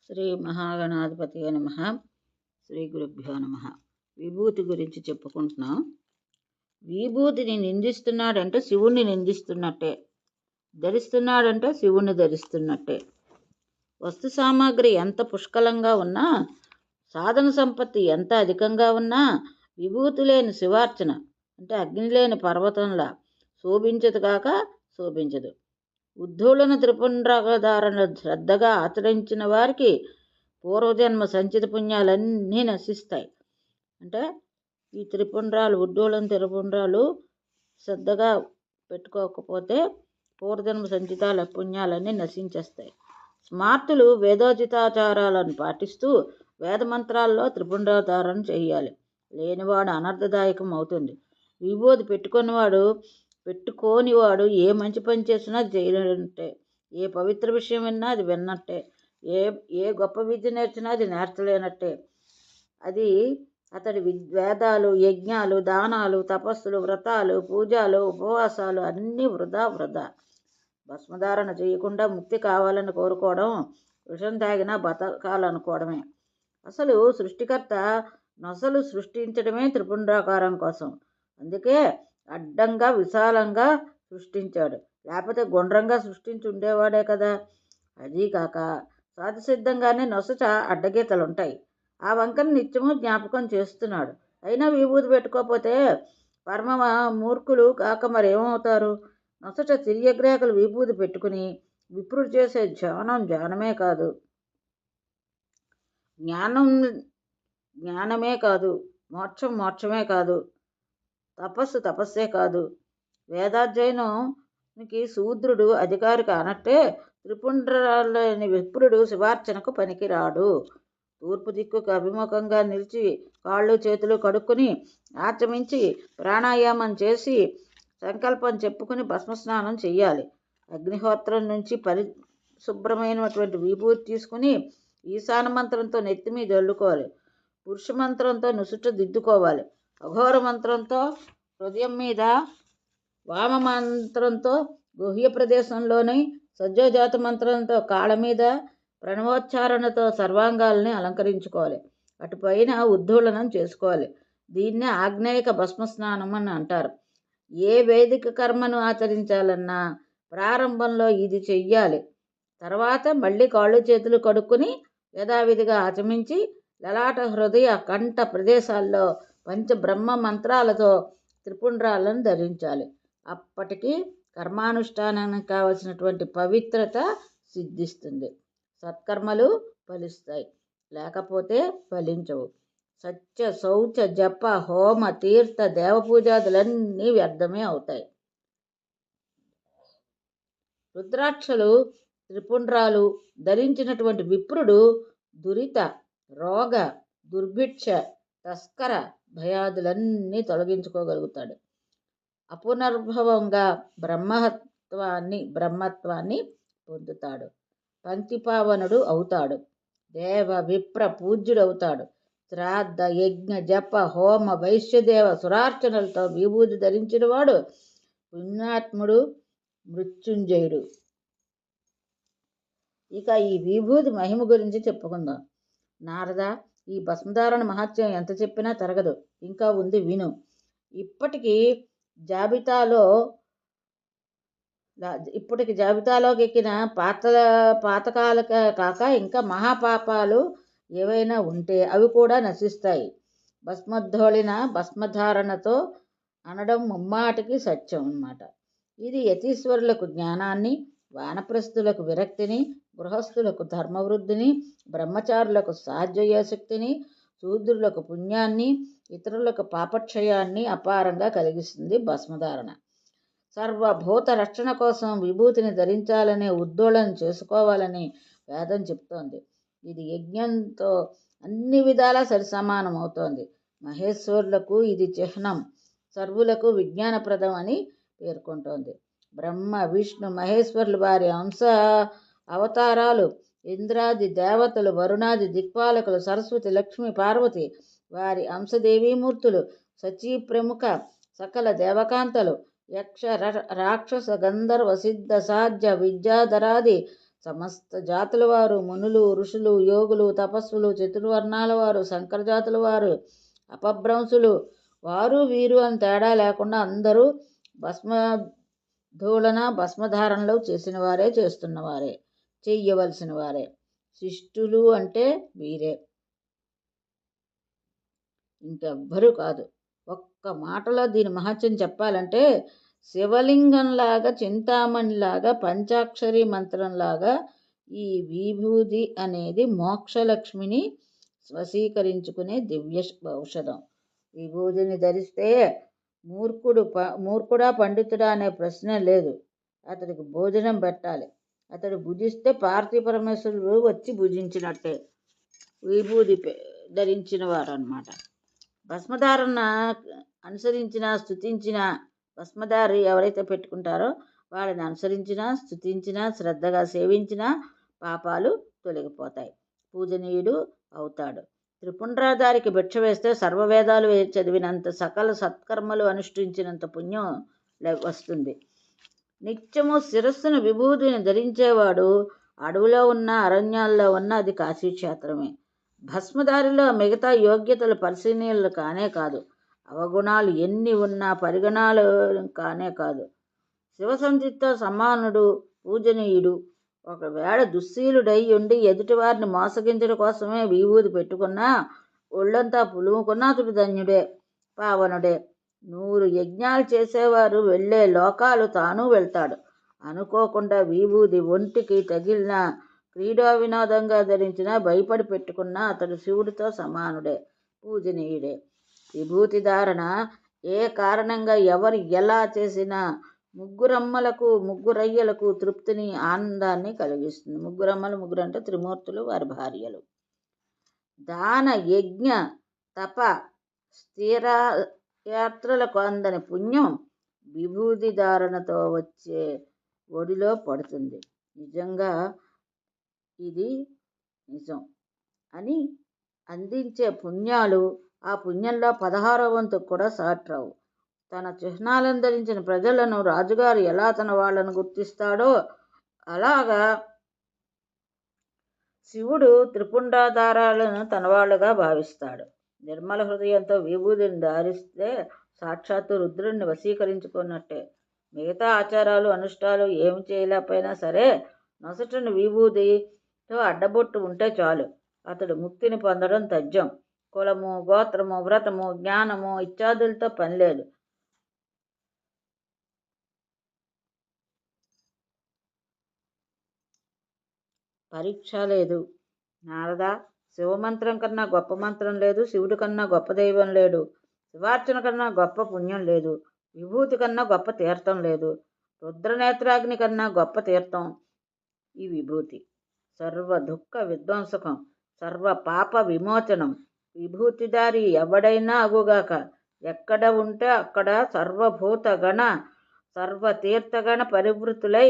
శ్రీ మహాగణాధిపతి నమ. శ్రీ గురుభ్యో నమ. విభూతి గురించి చెప్పుకుంటున్నాం. విభూతిని నిందిస్తున్నాడంటే శివుణ్ణి నిందిస్తున్నట్టే, ధరిస్తున్నాడంటే శివుణ్ణి ధరిస్తున్నట్టే. వస్తు సామాగ్రి ఎంత పుష్కలంగా ఉన్నా, సాధన సంపత్తి ఎంత అధికంగా ఉన్నా, విభూతి లేని శివార్చన అంటే అగ్ని లేని పర్వతంలా శోభించదు కాక శోభించదు. ఉద్ధూళన త్రిపుండ్రధారణ శ్రద్ధగా ఆచరించిన వారికి పూర్వజన్మ సంచిత పుణ్యాలన్నీ నశిస్తాయి. అంటే ఈ ఉద్ధూళన త్రిపుండ్రాలు శ్రద్ధగా పెట్టుకోకపోతే పూర్వజన్మ సంచితాల పుణ్యాలన్నీ నశించేస్తాయి. స్మార్తులు వేదోచితాచారాలను పాటిస్తూ వేదమంత్రాల్లో త్రిపుండ్రధారణ చేయాలి. లేనివాడు అనర్థదాయకం అవుతుంది. విభూతి పెట్టుకోనివాడు ఏ మంచి పని చేసినా అది చేయలేనట్టే, ఏ పవిత్ర విషయం విన్నా అది విన్నట్టే, ఏ గొప్ప విద్య నేర్చినా అది నేర్చలేనట్టే. అది అతడి వేదాలు, యజ్ఞాలు, దానాలు, తపస్సులు, వ్రతాలు, పూజలు, ఉపవాసాలు అన్నీ వృధా. భస్మధారణ చేయకుండా ముక్తి కావాలని కోరుకోవడం విషం తాగినా బతకాలనుకోవడమే. అసలు సృష్టికర్త నొసలు సృష్టించడమే త్రిపుండ్రాకారం కోసం. అందుకే అడ్డంగా విశాలంగా సృష్టించాడు. లేకపోతే గుండ్రంగా సృష్టించి ఉండేవాడే కదా. అదీ కాక సహజసిద్ధంగానే నొసట అడ్డగీతలుంటాయి. ఆ వంకను నిత్యము జ్ఞాపకం చేస్తున్నాడు. అయినా విభూతి పెట్టుకోకపోతే పరమ మూర్ఖులు కాక మరేమవుతారు? నొసట తిర్యగ్రేకలు విభూతి పెట్టుకుని విప్రుడు చేసే జ్ఞానమే కాదు, జ్ఞానమే కాదు, మోక్షమే కాదు, తపస్సే కాదు. వేదాధ్యయనానికి శూద్రుడు అధికారి కానట్టే త్రిపుండ్రాలని విప్రుడు శివార్చనకు పనికిరాడు. తూర్పు దిక్కుకు అభిముఖంగా నిలిచి కాళ్ళు చేతులు కడుక్కుని ఆచమించి ప్రాణాయామం చేసి సంకల్పం చెప్పుకుని భస్మస్నానం చెయ్యాలి. అగ్నిహోత్రం నుంచి పరిశుభ్రమైనటువంటి విభూతి తీసుకుని ఈశాన మంత్రంతో నెత్తి మీద చల్లుకోవాలి. పురుష మంత్రంతో నుసుట దిద్దుకోవాలి. అఘోర మంత్రంతో హృదయం మీద, వామ మంత్రంతో గుహ్య ప్రదేశంలోని, సజ్జోజాత మంత్రంతో కాళ్ళ మీద, ప్రణవోచ్చారణతో సర్వాంగాల్ని అలంకరించుకోవాలి. అటుపైన ఉద్ధూళనం చేసుకోవాలి. దీన్నే ఆగ్నేయక భస్మస్నానం అని అంటారు. ఏ వైదిక కర్మను ఆచరించాలన్నా ప్రారంభంలో ఇది చెయ్యాలి. తర్వాత మళ్ళీ కాళ్ళు చేతులు కడుక్కుని యథావిధిగా ఆచమించి లలాట, హృదయ, కంఠ ప్రదేశాల్లో పంచబ్రహ్మ మంత్రాలతో త్రిపుండ్రాలను ధరించాలి. అప్పటికి కర్మానుష్ఠానానికి కావలసినటువంటి పవిత్రత సిద్ధిస్తుంది. సత్కర్మలు ఫలిస్తాయి, లేకపోతే ఫలించవు. సత్య, శౌచ, జప, హోమ, తీర్థ, దేవపూజాదులన్నీ వ్యర్థమే అవుతాయి. రుద్రాక్షలు, త్రిపుండ్రాలు ధరించినటువంటి విప్రుడు దురిత, రోగ, దుర్భిక్ష, తస్కర భయాదులన్నీ తొలగించుకోగలుగుతాడు. అపునర్భవంగా బ్రహ్మత్వాన్ని పొందుతాడు. పంక్తిపావనుడు అవుతాడు. దేవ, విప్ర పూజ్యుడవుతాడు. శ్రాద్ధ, యజ్ఞ, జప, హోమ, వైశ్యదేవ సురార్చనలతో విభూతి ధరించిన వాడు పుణ్యాత్ముడు, మృత్యుంజయుడు. ఇక ఈ విభూతి మహిమ గురించి చెప్పుకుందాం. నారద, ఈ భస్మధారణ మహత్యం ఎంత చెప్పినా తరగదు. ఇంకా ఉంది, విను. ఇప్పటికి జాబితాలోకి ఎక్కిన పాతకాల కాక ఇంకా మహాపాపాలు ఏవైనా ఉంటే అవి కూడా నశిస్తాయి. భస్మోద్ధోళిన భస్మధారణతో అనడం ముమ్మాటికి సత్యం అన్నమాట. ఇది యతీశ్వరులకు జ్ఞానాన్ని, వానప్రస్థులకు విరక్తిని, గృహస్థులకు ధర్మవృద్ధిని, బ్రహ్మచారులకు సాధ్యశక్తిని, శూద్రులకు పుణ్యాన్ని, ఇతరులకు పాపక్షయాన్ని అపారంగా కలిగిస్తుంది భస్మధారణ. సర్వభూత రక్షణ కోసం విభూతిని ధరించాలనే ఉద్ధోళన చేసుకోవాలని వేదం చెప్తోంది. ఇది యజ్ఞంతో అన్ని విధాలా సరిసమానం అవుతోంది. మహేశ్వరులకు ఇది చిహ్నం, సర్వులకు విజ్ఞానప్రదం అని పేర్కొంటోంది. బ్రహ్మ, విష్ణు, మహేశ్వరులు వారి అంశ అవతారాలు, ఇంద్రాది దేవతలు, వరుణాది దిక్పాలకులు, సరస్వతి, లక్ష్మి, పార్వతి వారి అంశదేవీమూర్తులు, సచీ ప్రముఖ సకల దేవకాంతలు, యక్ష, రాక్షస, గంధర్వ, సిద్ధ, సాధ్య, విద్యాధరాది సమస్త జాతుల వారు, మునులు, ఋషులు, యోగులు, తపస్సులు, చతుర్వర్ణాల వారు, శంకర జాతుల వారు, అపభ్రంశులు, వారు వీరు అని తేడా లేకుండా అందరూ భస్మధూళన భస్మధారణలు చేసిన వారే, చేస్తున్నవారే, చెయ్యవలసిన వారే. శిష్టులు అంటే వీరే, ఇంకెవ్వరూ కాదు. ఒక్క మాటలో దీని మహత్యం చెప్పాలంటే శివలింగంలాగా, చింతామణిలాగా, పంచాక్షరి మంత్రంలాగా ఈ విభూది అనేది మోక్షలక్ష్మిని వశీకరించుకునే దివ్య ఔషధం. విభూదిని ధరిస్తే మూర్ఖుడా పండితుడా అనే ప్రశ్న లేదు. అతడికి భోజనం పెట్టాలి. అతడు భుజిస్తే పార్వతీ పరమేశ్వరుడు వచ్చి భుజించినట్టే విభూది ధరించిన వారు అన్నమాట. భస్మధారణ అనుసరించిన, స్తుతించిన, భస్మధారి ఎవరైతే పెట్టుకుంటారో వాళ్ళని అనుసరించినా, స్తుతించినా, శ్రద్ధగా సేవించినా పాపాలు తొలగిపోతాయి, పూజనీయుడు అవుతాడు. త్రిపుండ్రధారికి భిక్ష వేస్తే సర్వవేదాలు చదివినంత, సకల సత్కర్మలు అనుష్ఠించినంత పుణ్యం వస్తుంది. నిత్యము శిరస్సును విభూతిని ధరించేవాడు అడవిలో ఉన్న, అరణ్యాల్లో ఉన్న అది కాశీక్షేత్రమే. భస్మధారిలో మిగతా యోగ్యతలు పరిశీలనలు కానే కాదు, అవగుణాలు ఎన్ని ఉన్నా పరిగణాలు కానే కాదు. శివసంధితో సమానుడు, పూజనీయుడు. ఒకవేళ దుశ్శీలుడై ఉండి ఎదుటివారిని మోసగించడం కోసమే విభూది పెట్టుకున్నా, ఒళ్ళంతా పులుముకున్నా అతడు ధన్యుడే, పావనుడే. 100 యజ్ఞాలు చేసేవారు వెళ్ళే లోకాలు తాను వెళ్తాడు. అనుకోకుండా విభూది ఒంటికి తగిలిన, క్రీడా వినోదంగా ధరించినా, భయపడి పెట్టుకున్నా అతడు శివుడితో సమానుడే, పూజనీయుడే. విభూతి ధారణ ఏ కారణంగా ఎవరు ఎలా చేసినా ముగ్గురయ్యలకు తృప్తిని, ఆనందాన్ని కలిగిస్తుంది. ముగ్గురు అంటే త్రిమూర్తులు, వారి భార్యలు. దాన, యజ్ఞ, తప, స్థిరయాత్రలకు అందని పుణ్యం విభూతి ధారణతో వచ్చే ఒడిలో పడుతుంది. నిజంగా ఇది నిజం అని అందించే పుణ్యాలు ఆ పుణ్యంలో 16వ వంతుకు కూడా సాట్రావు. తన చిహ్నాలను ధరించిన ప్రజలను రాజుగారు ఎలా తన వాళ్ళను గుర్తిస్తాడో అలాగా శివుడు త్రిపుండ్రధారాలను తనవాళ్లుగా భావిస్తాడు. నిర్మల హృదయంతో విభూతిని ధారిస్తే సాక్షాత్తు రుద్రుడిని వశీకరించుకున్నట్టే. మిగతా ఆచారాలు, అనుష్ఠాలు ఏమి చేయలేకపోయినా సరే నొసటను విభూతితో అడ్డబొట్టు ఉంటే చాలు, అతడు ముక్తిని పొందడం తథ్యం. కులము, గోత్రము, వ్రతము, జ్ఞానము ఇత్యాదులతో పనిలేదు. పరీక్ష లేదు. నారద, శివమంత్రం కన్నా గొప్ప మంత్రం లేదు, శివుడి కన్నా గొప్ప దైవం లేడు, శివార్చన కన్నా గొప్ప పుణ్యం లేదు, విభూతి కన్నా గొప్ప తీర్థం లేదు, రుద్రనేత్రాగ్ని కన్నా గొప్ప తీర్థం ఈ విభూతి. సర్వ దుఃఖ విధ్వంసకం, సర్వ పాప విమోచనం. విభూతిధారి ఎవడైనా అగుగాక, ఎక్కడ ఉంటే అక్కడ సర్వభూత గణ సర్వతీర్థగణ పరివృతులై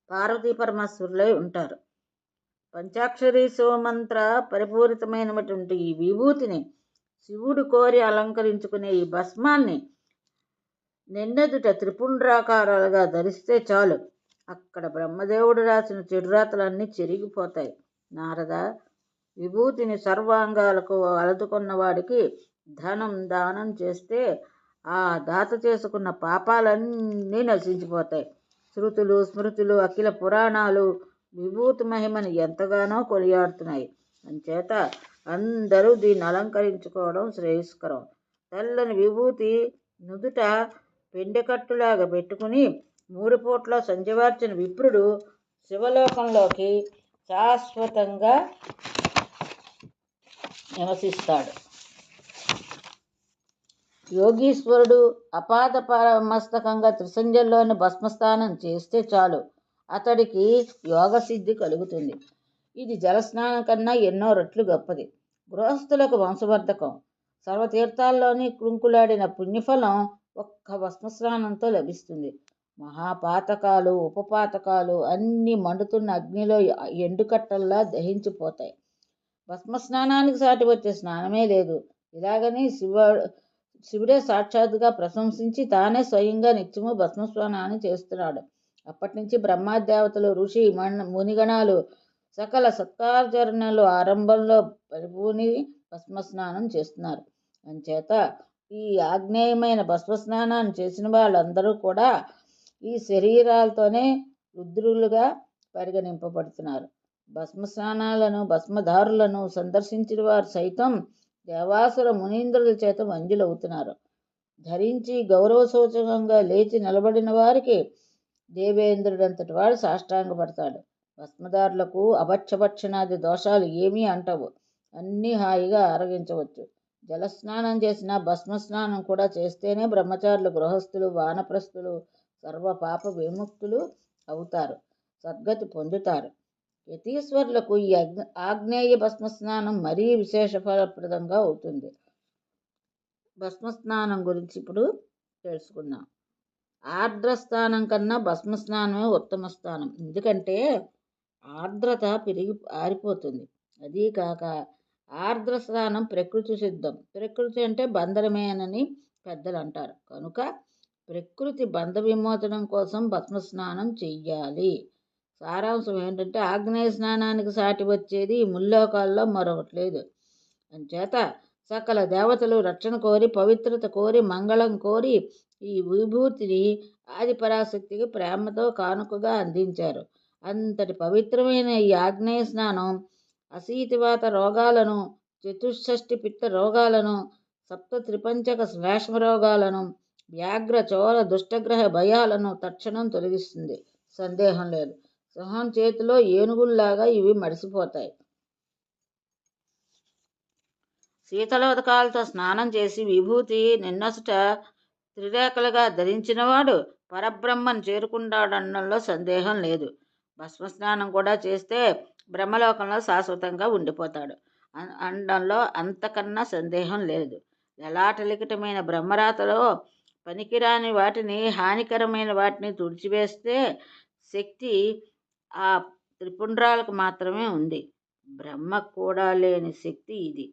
పార్వతీ పరమేశ్వరులై ఉంటారు. పంచాక్షరి శివమంత్ర పరిపూరితమైనటువంటి ఈ విభూతిని శివుడు కోరి అలంకరించుకునే ఈ భస్మాన్ని నిన్నెదుట త్రిపుండ్రాకారాలుగా ధరిస్తే చాలు, అక్కడ బ్రహ్మదేవుడు రాసిన చెడురాతలన్నీ చెరిగిపోతాయి. నారద, విభూతిని సర్వాంగాలకు అలదుకున్న వాడికి ధనం దానం చేస్తే ఆ దాత చేసుకున్న పాపాలన్నీ నశించిపోతాయి. శృతులు, స్మృతులు, అఖిల పురాణాలు విభూతి మహిమని ఎంతగానో కొనియాడుతున్నాయి. అంచేత అందరూ దీన్ని అలంకరించుకోవడం శ్రేయస్కరం. తెల్లని విభూతి నుదుట పెండెకట్టులాగా పెట్టుకుని 3 పూట్ల సంధ్యవార్చిన విప్రుడు శివలోకంలోకి శాశ్వతంగా నివసిస్తాడు. యోగీశ్వరుడు అపాద మస్తకంగా త్రిసంధ్యల్లోని భస్మస్నానం చేస్తే చాలు, అతడికి యోగసిద్ధి కలుగుతుంది. ఇది జలస్నానం కన్నా ఎన్నో రెట్లు గొప్పది. గృహస్థులకు వంశవర్ధకం. సర్వతీర్థాల్లోని కృంకులాడిన పుణ్యఫలం ఒక్క భస్మస్నానంతో లభిస్తుంది. మహాపాతకాలు, ఉపపాతకాలు అన్నీ మండుతున్న అగ్నిలో ఎండుకట్టల్లా దహించిపోతాయి. భస్మస్నానానికి సాటి వచ్చే స్నానమే లేదు. ఇలాగని శివుడే సాక్షాత్తుగా ప్రశంసించి తానే స్వయంగా నిత్యము భస్మస్నానాన్ని చేస్తున్నాడు. అప్పటి నుంచి బ్రహ్మదేవతలు, ఋషి మునిగణాలు సకల సత్కార్చరణలు ఆరంభంలో పరిపూని భస్మస్నానం చేస్తున్నారు. అంచేత ఈ ఆగ్నేయమైన భస్మస్నానాన్ని చేసిన వాళ్ళందరూ కూడా ఈ శరీరాలతోనే రుద్రులుగా పరిగణింపబడుతున్నారు. భస్మస్నానాలను భస్మధారులను సందర్శించిన వారు సైతం దేవాసుర మునీంద్రుల చేత వంజులవుతున్నారు. ధరించి గౌరవ సూచకంగా లేచి నిలబడిన వారికి దేవేంద్రుడంతటి వాడు సాష్టాంగపడతాడు. భస్మధారులకు అభక్షభక్షణాది దోషాలు ఏమీ అంటవు. అన్నీ హాయిగా ఆరగించవచ్చు. జలస్నానం చేసిన భస్మస్నానం కూడా చేస్తేనే బ్రహ్మచారులు, గృహస్థులు, వానప్రస్థులు సర్వ పాప విముక్తులు అవుతారు, సద్గతి పొందుతారు. యతీశ్వరులకు ఈ ఆగ్నేయ భస్మస్నానం మరీ విశేష ఫలప్రదంగా అవుతుంది. భస్మస్నానం గురించి ఇప్పుడు తెలుసుకుందాం. ఆర్ద్రస్నానం కన్నా భస్మస్నానమే ఉత్తమ స్నానం. ఎందుకంటే ఆర్ద్రత పెరిగి ఆరిపోతుంది. అదీ కాక ఆర్ద్ర స్నానం ప్రకృతి సిద్ధం. ప్రకృతి అంటే బంధనమేనని పెద్దలు అంటారు. కనుక ప్రకృతి బంధ విమోచనం కోసం భస్మస్నానం చెయ్యాలి. సారాంశం ఏంటంటే ఆగ్నేయ స్నానానికి సాటి వచ్చేది ఈ ముల్లోకాల్లో మరొకటి లేదు. అంచేత సకల దేవతలు రక్షణ కోరి, పవిత్రత కోరి, మంగళం కోరి ఈ విభూతిని ఆదిపరాశక్తికి ప్రేమతో కానుకగా అందించారు. అంతటి పవిత్రమైన ఈ ఆగ్నేయ స్నానం అశీతివాత రోగాలను, చతుషష్ఠి పిత్త రోగాలను, సప్త త్రిపంచక శ్లేష్మ రోగాలను, వ్యాఘ్ర చోర దుష్టగ్రహ భయాలను తక్షణం తొలగిస్తుంది. సందేహం లేదు. సింహం చేతిలో ఏనుగుల్లాగా ఇవి మడిసిపోతాయి. శీతలోదకాలతో స్నానం చేసి విభూతి నిన్నసుట త్రిరేఖలుగా ధరించినవాడు పరబ్రహ్మను చేరుకుంటాడనడంలో సందేహం లేదు. భస్మస్నానం కూడా చేస్తే బ్రహ్మలోకంలో శాశ్వతంగా ఉండిపోతాడు అనడంలో అంతకన్నా సందేహం లేదు. లలాటలిఖితమైన బ్రహ్మరాతలో పనికిరాని వాటిని, హానికరమైన వాటిని తుడిచివేస్తే శక్తి ఆ త్రిపుండ్రాలకు మాత్రమే ఉంది. బ్రహ్మకు కూడా లేని శక్తి ఇది.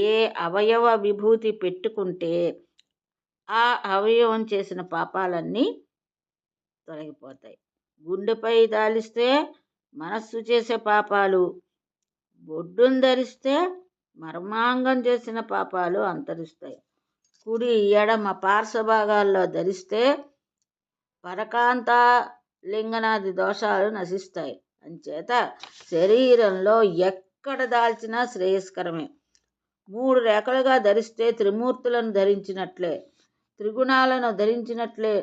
ఏ అవయవ విభూతి పెట్టుకుంటే ఆ అవయవం చేసిన పాపాలన్నీ తొలగిపోతాయి. గుండెపై దాలిస్తే మనస్సు చేసే పాపాలు, బొడ్డును ధరిస్తే మర్మాంగం చేసిన పాపాలు అంతరిస్తాయి. కుడి ఎడమ పార్శ్వభాగాల్లో ధరిస్తే పరకాంత లింగనాది దోషాలు నశిస్తాయి. అంచేత శరీరంలో ఎక్కడ దాల్చినా శ్రేయస్కరమే. 3 రేఖలుగా ధరిస్తే త్రిమూర్తులను ధరించినట్లే, త్రిగుణాలను ధరించినట్లే,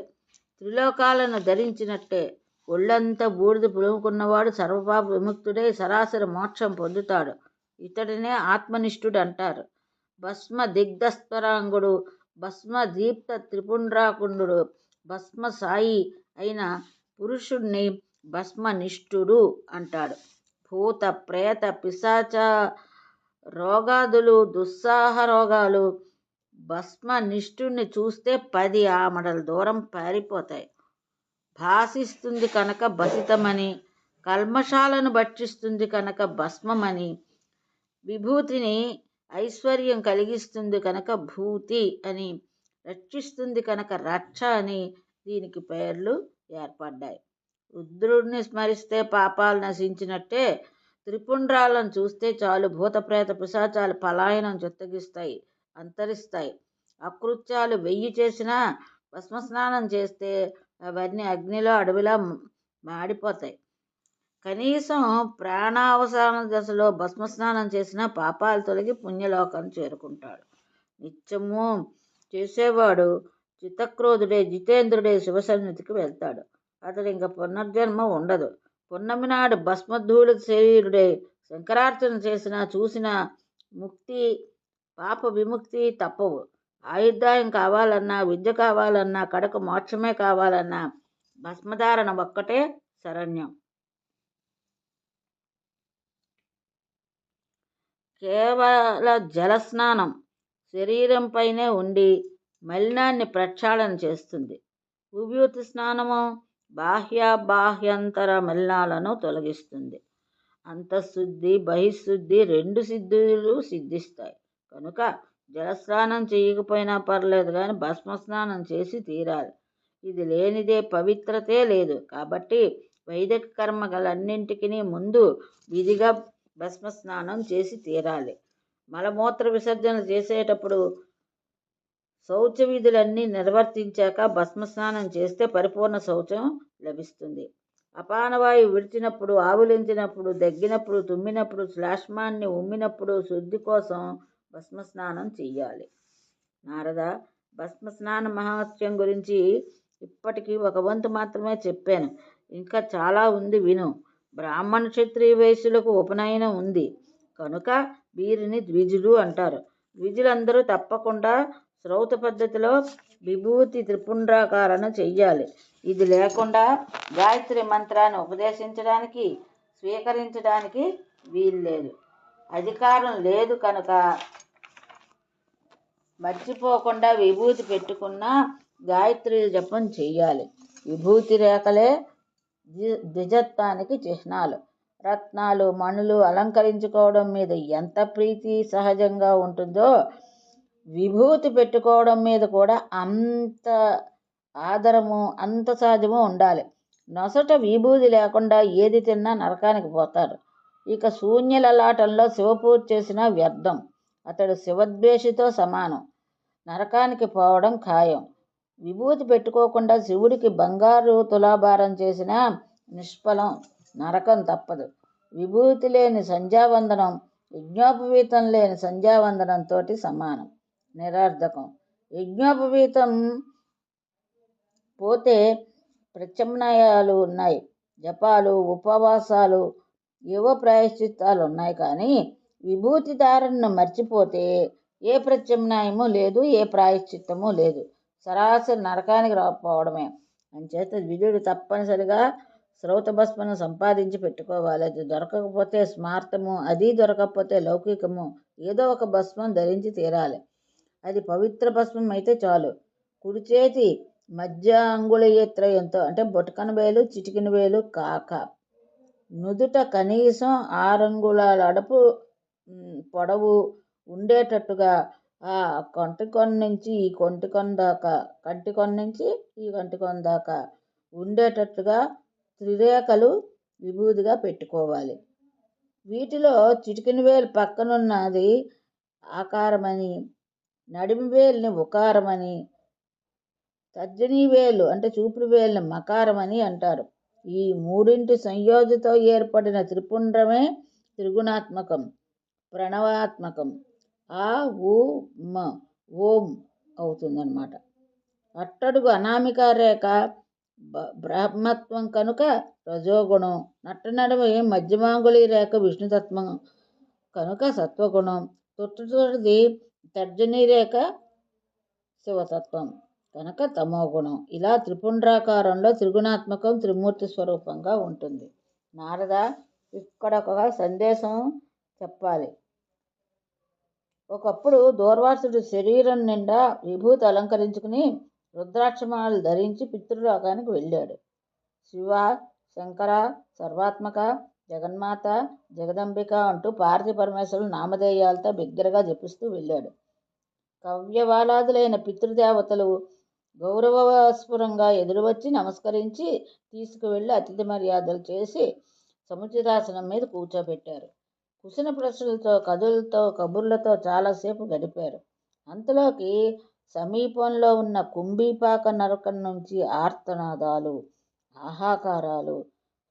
త్రిలోకాలను ధరించినట్టే. ఒళ్ళంతా బూడిద పులుముకున్నవాడు సర్వపాప విముక్తుడై సరాసరి మోక్షం పొందుతాడు. ఇతడినే ఆత్మనిష్ఠుడు అంటారు. భస్మ దిగ్ధస్వరాంగుడు, భస్మ దీప్త త్రిపుండ్రాకుండు, భస్మ సాయి అయిన పురుషుణ్ణి భస్మనిష్ఠుడు అంటాడు. భూత ప్రేత పిశాచ రోగాదులు, దుస్సాహ రోగాలు భస్మనిష్ఠుణ్ణి చూస్తే 10 ఆమడల దూరం పారిపోతాయి. భాసిస్తుంది కనుక భసితమని, కల్మషాలను భక్షిస్తుంది కనుక భస్మమని, విభూతిని ఐశ్వర్యం కలిగిస్తుంది కనుక భూతి అని, రక్షిస్తుంది కనుక రక్ష అని దీనికి పేర్లు ఏర్పడ్డాయి. రుద్రుడిని స్మరిస్తే పాపాలు నశించినట్టే. త్రిపుండ్రాలను చూస్తే చాలు భూతప్రేత పిశాచాలు పలాయనం చిత్తగిస్తాయి, అంతరిస్తాయి. అకృత్యాలు 1000 చేసినా భస్మస్నానం చేస్తే అవన్నీ అగ్నిలో అడవిలా మాడిపోతాయి. కనీసం ప్రాణావసాన దశలో భస్మస్నానం చేసిన పాపాలు తొలగి పుణ్యలోకం చేరుకుంటాడు. నిత్యము చేసేవాడు చిత్తక్రోధుడే, జితేంద్రుడే శివసన్నిధికి వెళ్తాడు. అతడు ఇంకా పునర్జన్మ ఉండదు. పున్నమి నాడు భస్మధూళి శరీరుడే శంకరార్చన చేసినా చూసినా ముక్తి, పాప విముక్తి తప్పవు. ఆయుర్దాయం కావాలన్నా, విద్య కావాలన్నా, కడకు మోక్షమే కావాలన్నా భస్మధారణ ఒక్కటే శరణ్యం. కేవల జలస్నానం శరీరంపైనే ఉండి మలినాన్ని ప్రక్షాళన చేస్తుంది. విభూతి స్నానము బాహ్యంతర మలినాలను తొలగిస్తుంది. అంతఃశుద్ధి బహిశుద్ధి 2 సిద్ధులు సిద్ధిస్తాయి. కనుక జలస్నానం చేయకపోయినా పర్లేదు కానీ భస్మస్నానం చేసి తీరాలి. ఇది లేనిదే పవిత్రతే లేదు. కాబట్టి వైదిక కర్మలన్నింటికి ముందు విధిగా భస్మస్నానం చేసి తీరాలి. మలమూత్ర విసర్జన చేసేటప్పుడు శౌచ విధులన్నీ నిర్వర్తించాక భస్మస్నానం చేస్తే పరిపూర్ణ శౌచం లభిస్తుంది. అపానవాయువు విడిచినప్పుడు, ఆవులించినప్పుడు, దగ్గినప్పుడు, తుమ్మినప్పుడు, శ్లేష్మాన్ని ఉమ్మినప్పుడు శుద్ధి కోసం భస్మస్నానం చెయ్యాలి. నారద, భస్మస్నాన మహత్యం గురించి ఇప్పటికీ ఒక వంతు మాత్రమే చెప్పాను. ఇంకా చాలా ఉంది, విను. బ్రాహ్మణ క్షత్రియ వైశ్యులకు ఉపనయనం ఉంది కనుక వీరిని ద్విజులు అంటారు. ద్విజులందరూ తప్పకుండా శ్రౌత పద్ధతిలో విభూతి త్రిపుండ్రాకారణ చెయ్యాలి. ఇది లేకుండా గాయత్రి మంత్రాన్ని ఉపదేశించడానికి, స్వీకరించడానికి వీల్లేదు. అధికారం లేదు కనుక మర్చిపోకుండా విభూతి పెట్టుకున్న గాయత్రి జపం చెయ్యాలి. విభూతి రేఖలే ద్విజత్వానికి చిహ్నాలు. రత్నాలు, మణులు అలంకరించుకోవడం మీద ఎంత ప్రీతి సహజంగా ఉంటుందో విభూతి పెట్టుకోవడం మీద కూడా అంత ఆదరము, అంత సహజము ఉండాలి. నొసట విభూతి లేకుండా ఏది తిన్నా నరకానికి పోతారు. ఇక శూన్యలలాటంలో శివపూజ చేసినా వ్యర్థం. అతడు శివద్వేషితో సమానం, నరకానికి పోవడం ఖాయం. విభూతి పెట్టుకోకుండా శివుడికి బంగారు తులాభారం చేసినా నిష్ఫలం, నరకం తప్పదు. విభూతి లేని సంధ్యావందనం యజ్ఞోపవీతం లేని సంధ్యావందనంతో సమానం, నిరర్ధకం. యజ్ఞోపవీతం పోతే ప్రత్యామ్నాయాలు ఉన్నాయి, జపాలు, ఉపవాసాలు, ఏవో ప్రాయశ్చిత్తాలు ఉన్నాయి. కానీ విభూతి ధారణను మర్చిపోతే ఏ ప్రత్యామ్నాయము లేదు, ఏ ప్రాయశ్చిత్తము లేదు, సరాసరి నరకానికి రాకపోవడమే. అంచేత ద్విజుడు తప్పనిసరిగా శ్రౌత భస్మను సంపాదించి పెట్టుకోవాలి. అది దొరకకపోతే స్మార్తము, అది దొరకకపోతే లౌకికము, ఏదో ఒక భస్మం ధరించి తీరాలి. అది పవిత్ర భస్మం అయితే చాలు. కుడి చేతి మధ్య అంగుళీయత్రయంతో అంటే బొటకన వేలు, చిటికిన వేలు కాక నుదుట కనీసం 6 అంగుళాల అడపు పొడవు ఉండేటట్టుగా ఆ కంటికొన నుంచి ఈ కంటికొన దాకా, కంటికొన నుంచి ఈ కంటికొన దాకా ఉండేటట్టుగా త్రిరేఖలు విభూతిగా పెట్టుకోవాలి. వీటిలో చిటికిన వేలు పక్కనున్నది ఆకారమని, నడిమి వేలుని ఉకారమని, తర్జనీ వేలు అంటే చూపుడు వేలుని మకారమని అంటారు. ఈ మూడింటి సంయోజతో ఏర్పడిన త్రిపుండ్రమే త్రిగుణాత్మకం, ప్రణవాత్మకం. ఆ ఊ మ ఓం అవుతుందన్నమాట. అట్టడుగు అనామిక రేఖ బ్రహ్మత్వం కనుక రజోగుణం, నట్టనడమి మధ్యమాంగుళీ రేఖ విష్ణుతత్వం కనుక సత్వగుణం, తొట్టుతోటిది తర్జనీ రేఖ శివతత్వం కనుక తమోగుణం. ఇలా త్రిపుండ్రాకారంలో త్రిగుణాత్మకం త్రిమూర్తి స్వరూపంగా ఉంటుంది. నారద, ఇక్కడ ఒక సందేశం చెప్పాలి. ఒకప్పుడు దూర్వాసుడు శరీరం నిండా విభూతి అలంకరించుకుని రుద్రాక్షమాలు ధరించి పితృలోకానికి వెళ్ళాడు. శివ, శంకర, సర్వాత్మక, జగన్మాత, జగదంబిక అంటూ పార్వతీ పరమేశ్వరులు నామధేయాలతో బిగ్గరగా జపిస్తూ వెళ్ళాడు. కవ్యవాలాదులైన పితృదేవతలు గౌరవస్ఫురంగా ఎదురువచ్చి నమస్కరించి తీసుకువెళ్ళి అతిథి మర్యాదలు చేసి సముచితాసనం మీద కూర్చోబెట్టారు. కుశల ప్రశ్నలతో, కథలతో, కబుర్లతో చాలాసేపు గడిపారు. అంతలోకి సమీపంలో ఉన్న కుంభీపాక నరకం నుంచి ఆర్తనాదాలు, ఆహాకారాలు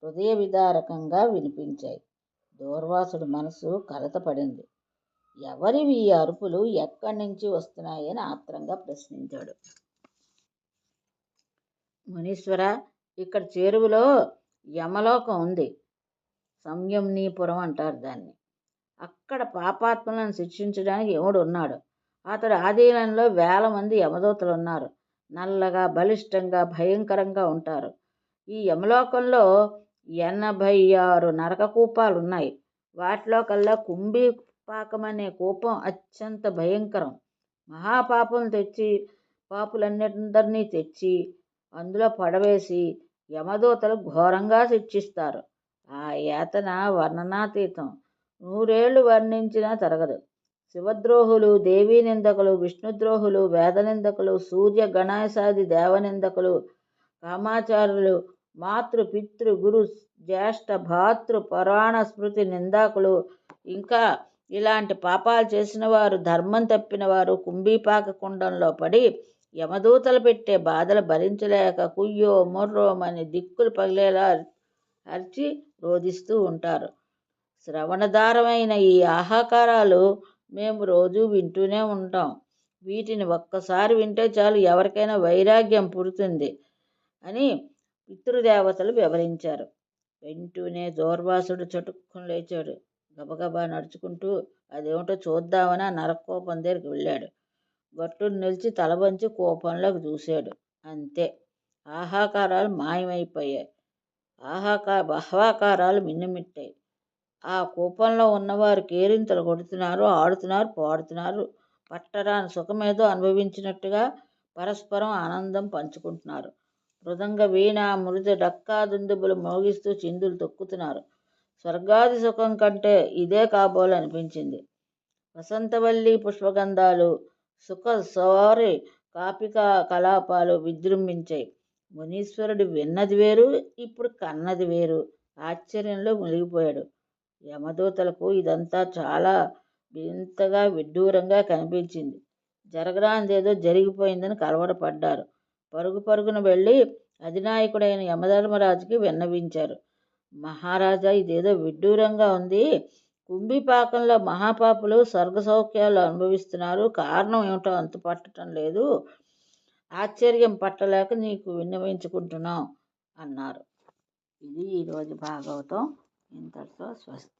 హృదయ విదారకంగా వినిపించాయి. దూర్వాసుడి మనసు కలతపడింది. ఎవరివి ఈ అరుపులు, ఎక్కడి నుంచి వస్తున్నాయని ఆత్రంగా ప్రశ్నించాడు. మునీశ్వర, ఇక్కడ చేరువలో యమలోకం ఉంది, సంయమ్నీపురం అంటారు దాన్ని. అక్కడ పాపాత్మలను శిక్షించడానికి యముడు ఉన్నాడు. అతడు ఆధీనంలో 1000 మంది యమదూతలు ఉన్నారు. నల్లగా, బలిష్టంగా, భయంకరంగా ఉంటారు. ఈ యమలోకంలో 86 నరక కూపాలున్నాయి. వాటిలో కల్లా కుంభీపాకం అనే కూపం అత్యంత భయంకరం. పాపులన్నిందరినీ తెచ్చి అందులో పడవేసి యమదూతలు ఘోరంగా శిక్షిస్తారు. ఆ యాతన వర్ణనాతీతం. 100 ఏళ్ళు వర్ణించినా తరగదు. శివద్రోహులు, దేవీ నిందకులు, విష్ణుద్రోహులు, వేదనిందకులు, సూర్య గణేశాది దేవనిందకులు, కామాచారులు, మాతృ పితృ గురు జ్యేష్ఠ భాతృ పురాణ స్మృతి నిందాకులు, ఇంకా ఇలాంటి పాపాలు చేసిన వారు, ధర్మం తప్పిన వారు కుంభీపాక కుండంలో పడి యమదూతలు పెట్టే బాధలు భరించలేక కుయ్యో మొర్రోమని దిక్కులు పగిలేలా అరిచి రోధిస్తూ ఉంటారు. శ్రవణదారమైన ఈ ఆహాకారాలు మేము రోజూ వింటూనే ఉంటాం. వీటిని ఒక్కసారి వింటే చాలు ఎవరికైనా వైరాగ్యం పుడుతుంది అని పితృదేవతలు వివరించారు. వెంటనే దూర్వాసుడు చటుక్కున లేచాడు. గబగబా నడుచుకుంటూ అదేమిటో చూద్దామని ఆ నరకోపం దగ్గరికి వెళ్ళాడు. గట్టును నిలిచి తలవంచి కోపంలోకి చూశాడు. అంతే, ఆహాకారాలు మాయమైపోయాయి. బహ్వాకారాలు మిన్నుమిట్టాయి. ఆ కూపంలో ఉన్నవారు కేరింతలు కొడుతున్నారు, ఆడుతున్నారు, పాడుతున్నారు. పట్టరాని సుఖమేదో అనుభవించినట్టుగా పరస్పరం ఆనందం పంచుకుంటున్నారు. మృదంగ వీణ మృదు డక్కా దుందుబులు మోగిస్తూ చిందులు తొక్కుతున్నారు. స్వర్గాది సుఖం కంటే ఇదే కాబోలనిపించింది. వసంతవల్లి పుష్పగంధాలు, సుఖ సోరి కాపికా కలాపాలు విజృంభించాయి. మునీశ్వరుడు విన్నది వేరు, ఇప్పుడు కన్నది వేరు. ఆశ్చర్యంలో మునిగిపోయాడు. యమదూతలకు ఇదంతా చాలా వింతగా విడ్డూరంగా కనిపించింది. జరగరానిదేదో జరిగిపోయిందని కలవరపడ్డారు. పరుగు పరుగున వెళ్ళి అధినాయకుడైన యమధర్మరాజుకి విన్నవించారు. మహారాజా, ఇదేదో విడ్డూరంగా ఉంది. కుంభీపాకంలో మహాపాపులు స్వర్గ సౌఖ్యాలు అనుభవిస్తున్నారు. కారణం ఏమిటో అంతుపట్టడం లేదు. ఆశ్చర్యం పట్టలేక నీకు విన్నవించుకుంటున్నాం అన్నారు. ఇది ఈరోజు భాగవతం. ఇంతటితో స్వస్తి.